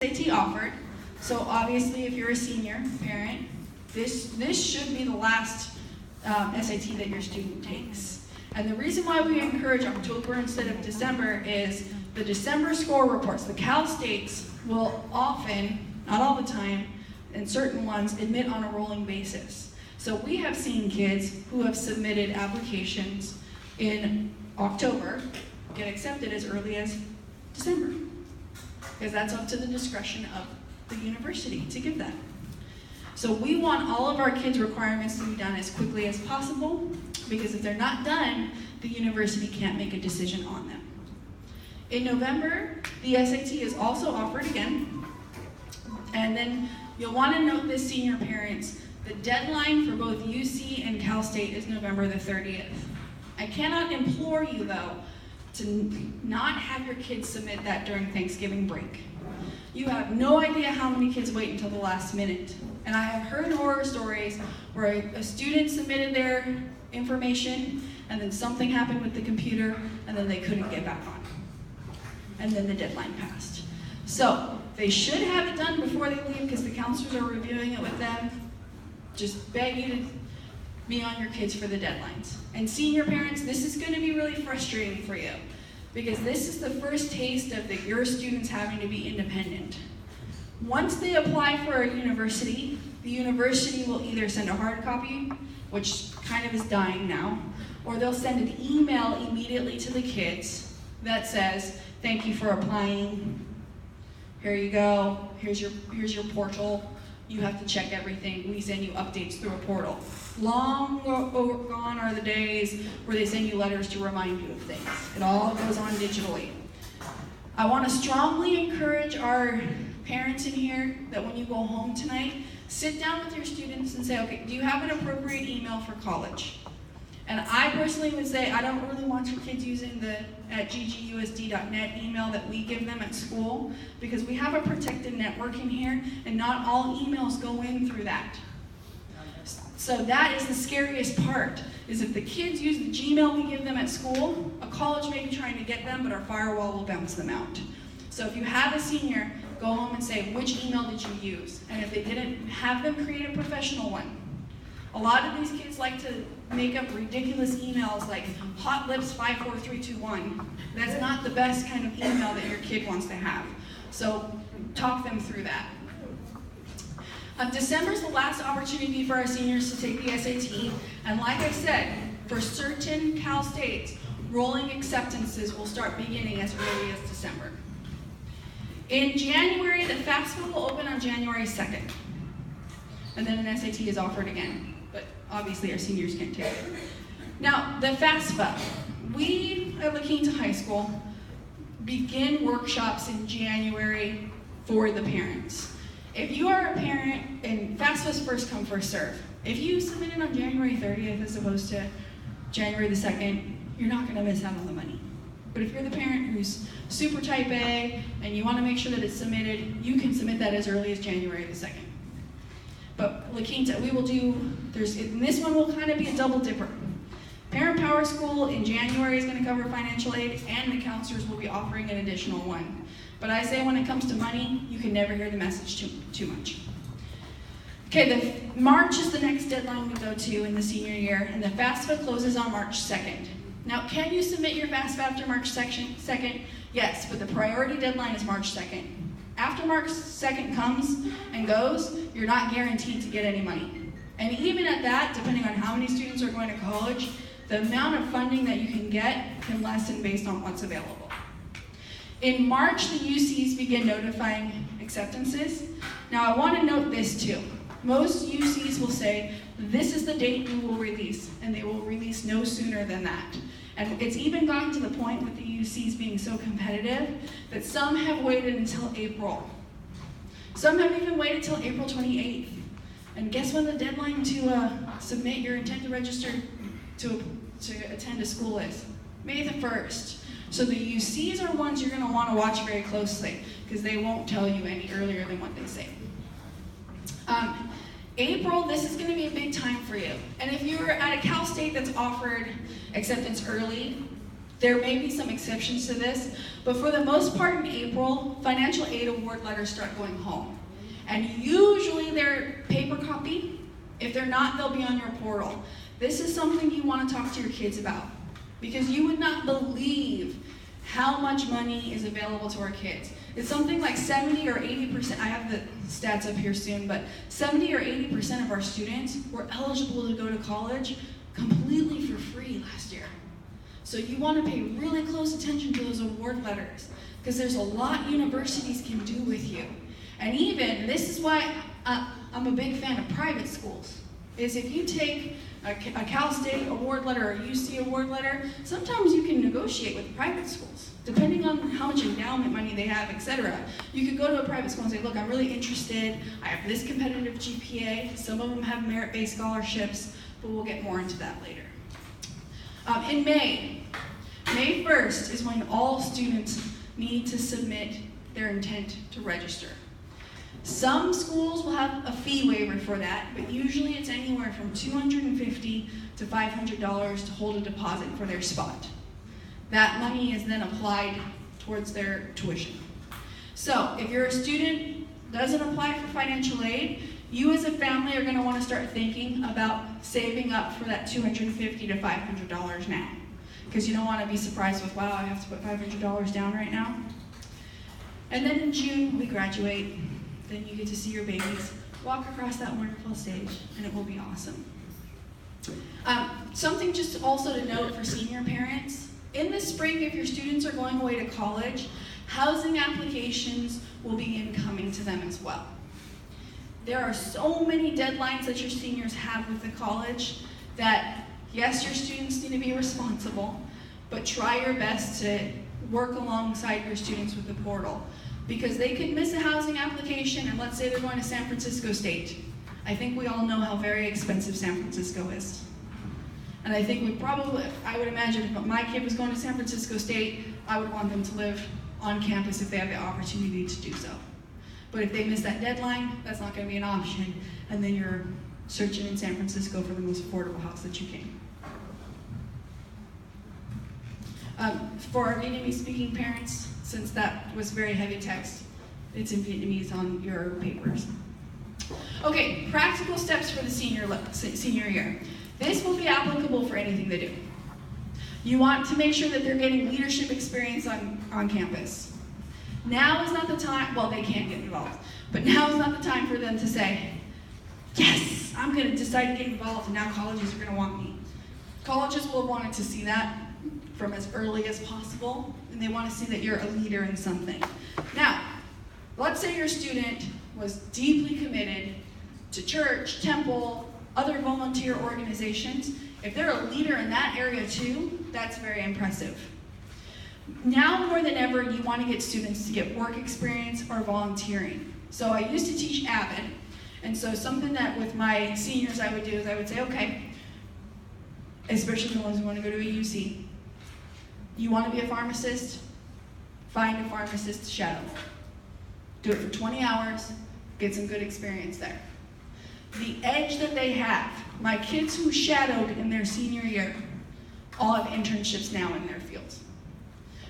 SAT offered. So obviously, if you're a senior parent, this should be the last SAT that your student takes. And the reason why we encourage October instead of December is the December score reports. The Cal States will often, not all the time, and certain ones admit on a rolling basis. So we have seen kids who have submitted applications in October get accepted as early as December, because that's up to the discretion of the university to give that. So we want all of our kids' requirements to be done as quickly as possible, because if they're not done, the university can't make a decision on them. In November, the SAT is also offered again. And then you'll want to note this, senior parents, the deadline for both UC and Cal State is November the 30th. I cannot implore you, though, to not have your kids submit that during Thanksgiving break. You have no idea how many kids wait until the last minute. And I have heard horror stories where a student submitted their information and then something happened with the computer and then they couldn't get back on. And then the deadline passed. So they should have it done before they leave because the counselors are reviewing it with them. Just beg you to be on your kids for the deadlines. And senior parents, this is going to be really frustrating for you because this is the first taste of your students having to be independent. Once they apply for a university, the university will either send a hard copy, which kind of is dying now, or they'll send an email immediately to the kids that says, thank you for applying. Here you go. Here's your portal. You have to check everything. We send you updates through a portal. Long gone are the days where they send you letters to remind you of things. It all goes on digitally. I want to strongly encourage our parents in here that when you go home tonight, sit down with your students and say, okay, do you have an appropriate email for college? And I personally would say, I don't really want your kids using the @ggusd.net email that we give them at school, because we have a protected network in here, and not all emails go in through that. So that is the scariest part, is if the kids use the Gmail we give them at school, a college may be trying to get them, but our firewall will bounce them out. So if you have a senior, go home and say, which email did you use? And if they didn't, have them create a professional one. A lot of these kids like to make up ridiculous emails like hotlips54321. That's not the best kind of email that your kid wants to have. So talk them through that. December is the last opportunity for our seniors to take the SAT. And like I said, for certain Cal States, rolling acceptances will start beginning as early as December. In January, the FAFSA will open on January 2nd. And then an SAT is offered again. But obviously our seniors can't take it. Now, the FAFSA, we at La Quinta High School begin workshops in January for the parents. If you are a parent, and FAFSA's first come, first serve. If you submit it on January 30th as opposed to January the 2nd, you're not going to miss out on the money. But if you're the parent who's super type A and you want to make sure that it's submitted, you can submit that as early as January the 2nd. But La Quinta, we will do, and this one will kind of be a double dipper. Parent Power School in January is going to cover financial aid, and the counselors will be offering an additional one. But I say when it comes to money, you can never hear the message too much. Okay, March is the next deadline we go to in the senior year, and the FAFSA closes on March 2nd. Now, can you submit your FAFSA after March 2nd? Yes, but the priority deadline is March 2nd. After March 2nd comes and goes, you're not guaranteed to get any money. And even at that, depending on how many students are going to college, the amount of funding that you can get can lessen based on what's available. In March, the UCs begin notifying acceptances. Now, I want to note this too. Most UCs will say, this is the date we will release, and they will release no sooner than that. And it's even gotten to the point with the UCs being so competitive that some have waited until April. Some have even waited till April 28th. And guess when the deadline to submit your intent to register to attend a school is? May the 1st. So the UCs are ones you're going to want to watch very closely, because they won't tell you any earlier than what they say. April, this is going to be a big time for you. And if you're at a Cal State that's offered acceptance early, There may be some exceptions to this, but for the most part in April, financial aid award letters start going home. And usually they're paper copy. If they're not, they'll be on your portal. This is something you want to talk to your kids about, because you would not believe how much money is available to our kids. It's something like 70 or 80%, I have the stats up here soon, but 70 or 80% of our students were eligible to go to college completely for free last year. So you want to pay really close attention to those award letters, because there's a lot universities can do with you. And even, this is why I'm a big fan of private schools, is if you take a Cal State award letter or a UC award letter, sometimes you can negotiate with private schools, depending on how much endowment money they have, etc. You could go to a private school and say, look, I'm really interested, I have this competitive GPA, some of them have merit-based scholarships, but we'll get more into that later. In May 1st is when all students need to submit their intent to register. Some schools will have a fee waiver for that, but usually it's anywhere from $250 to $500 to hold a deposit for their spot. That money is then applied towards their tuition. So if you're a student that doesn't apply for financial aid, you as a family are going to want to start thinking about saving up for that $250 to $500 now, because you don't want to be surprised with, wow, I have to put $500 down right now. And then in June, we graduate. Then you get to see your babies walk across that wonderful stage, and it will be awesome. Something just also to note for senior parents, in the spring, if your students are going away to college, housing applications will begin coming to them as well. There are so many deadlines that your seniors have with the college that, yes, your students need to be responsible, but try your best to work alongside your students with the portal. Because they could miss a housing application, and let's say they're going to San Francisco State. I think we all know how very expensive San Francisco is. And I think I would imagine if my kid was going to San Francisco State, I would want them to live on campus if they have the opportunity to do so. But if they miss that deadline, that's not going to be an option, and then you're searching in San Francisco for the most affordable house that you can. For our Vietnamese-speaking parents, since that was very heavy text, it's in Vietnamese on your papers. Okay, practical steps for the senior year. This will be applicable for anything they do. You want to make sure that they're getting leadership experience on campus. Now is not the time, well, they can get involved, but now is not the time for them to say, yes, I'm going to decide to get involved, and now colleges are going to want me. Colleges will have wanted to see that from as early as possible, and they want to see that you're a leader in something. Now, let's say your student was deeply committed to church, temple, other volunteer organizations. If they're a leader in that area too, that's very impressive. Now more than ever, you want to get students to get work experience or volunteering. So I used to teach AVID, and so something that with my seniors I would do is I would say, okay, especially the ones who want to go to a UC, you want to be a pharmacist? Find a pharmacist to shadow. Do it for 20 hours, get some good experience there. The edge that they have, my kids who shadowed in their senior year, all have internships now in their fields.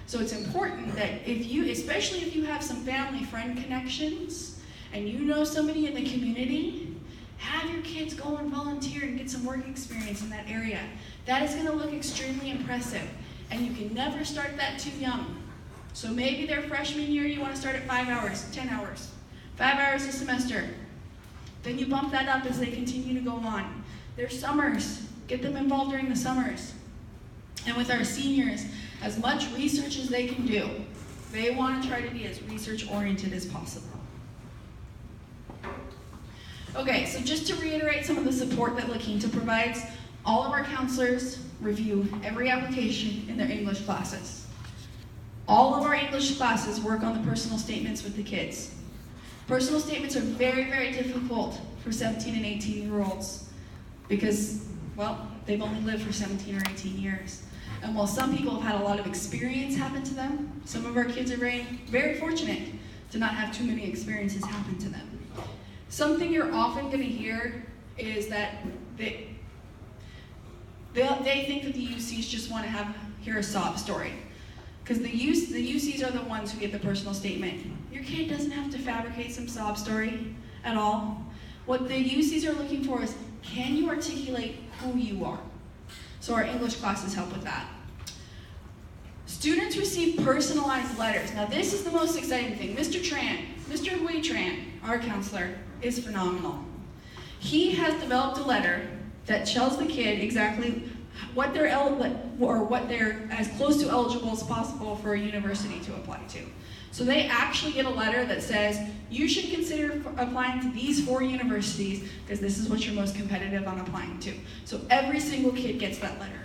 So it's important that especially if you have some family friend connections and you know somebody in the community, have your kids go and volunteer and get some work experience in that area. That is going to look extremely impressive, and you can never start that too young. So maybe their freshman year you want to start at 5 hours, 10 hours, 5 hours a semester. Then you bump that up as they continue to go on. Their summers, get them involved during the summers. And with our seniors, as much research as they can do, they want to try to be as research-oriented as possible. Okay, so just to reiterate some of the support that La Quinta provides, all of our counselors review every application in their English classes. All of our English classes work on the personal statements with the kids. Personal statements are very, very difficult for 17 and 18-year-olds because, well, they've only lived for 17 or 18 years. And while some people have had a lot of experience happen to them, some of our kids are very, very fortunate to not have too many experiences happen to them. Something you're often going to hear is that they think that the UCs just want to have hear a sob story. Because the UCs are the ones who get the personal statement. Your kid doesn't have to fabricate some sob story at all. What the UCs are looking for is, can you articulate who you are? So our English classes help with that. Students receive personalized letters. Now this is the most exciting thing. Mr. Hui Tran, our counselor, is phenomenal. He has developed a letter that tells the kid exactly what they're as close to eligible as possible for a university to apply to. So they actually get a letter that says, you should consider applying to these 4 universities because this is what you're most competitive on applying to. So every single kid gets that letter,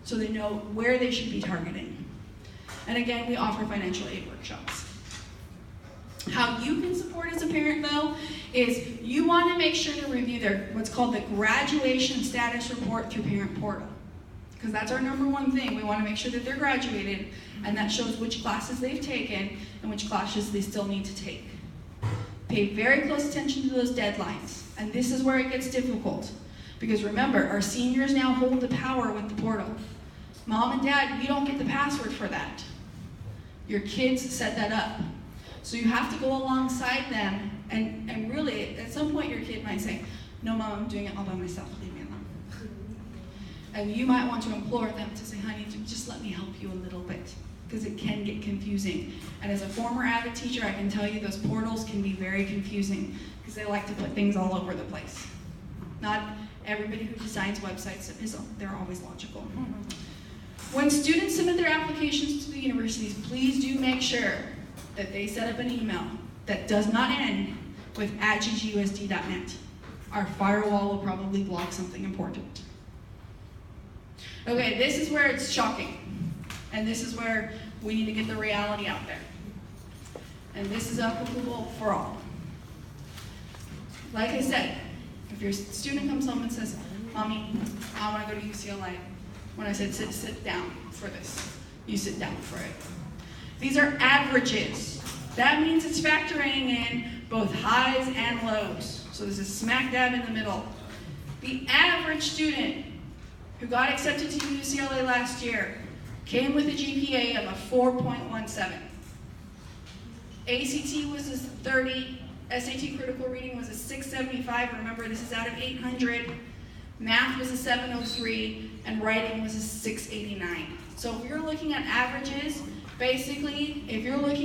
so they know where they should be targeting. And again, we offer financial aid workshops. How you can support as a parent, though, is you want to make sure to review their what's called the graduation status report through Parent Portal. Because that's our number one thing. We want to make sure that they're graduated, and that shows which classes they've taken and which classes they still need to take. Pay very close attention to those deadlines. And this is where it gets difficult. Because remember, our seniors now hold the power with the portal. Mom and Dad, you don't get the password for that. Your kids set that up. So you have to go alongside them, and really, at some point your kid might say, no, Mom, I'm doing it all by myself, leave me alone. And you might want to implore them to say, honey, just let me help you a little bit, because it can get confusing. And as a former Avid teacher, I can tell you those portals can be very confusing, because they like to put things all over the place. Not everybody who designs websites, they're always logical. When students submit their applications to the universities, please do make sure that they set up an email that does not end with @ggusd.net. Our firewall will probably block something important. Okay, this is where it's shocking. And this is where we need to get the reality out there. And this is applicable for all. Like I said, if your student comes home and says, Mommy, I want to go to UCLA. When I said sit down for this, you sit down for it. These are averages. That means it's factoring in both highs and lows. So this is smack dab in the middle. The average student who got accepted to UCLA last year came with a GPA of a 4.17. ACT was a 30, SAT critical reading was a 675. Remember, this is out of 800. Math was a 703, and writing was a 689. So if you're looking at averages, basically, if you're looking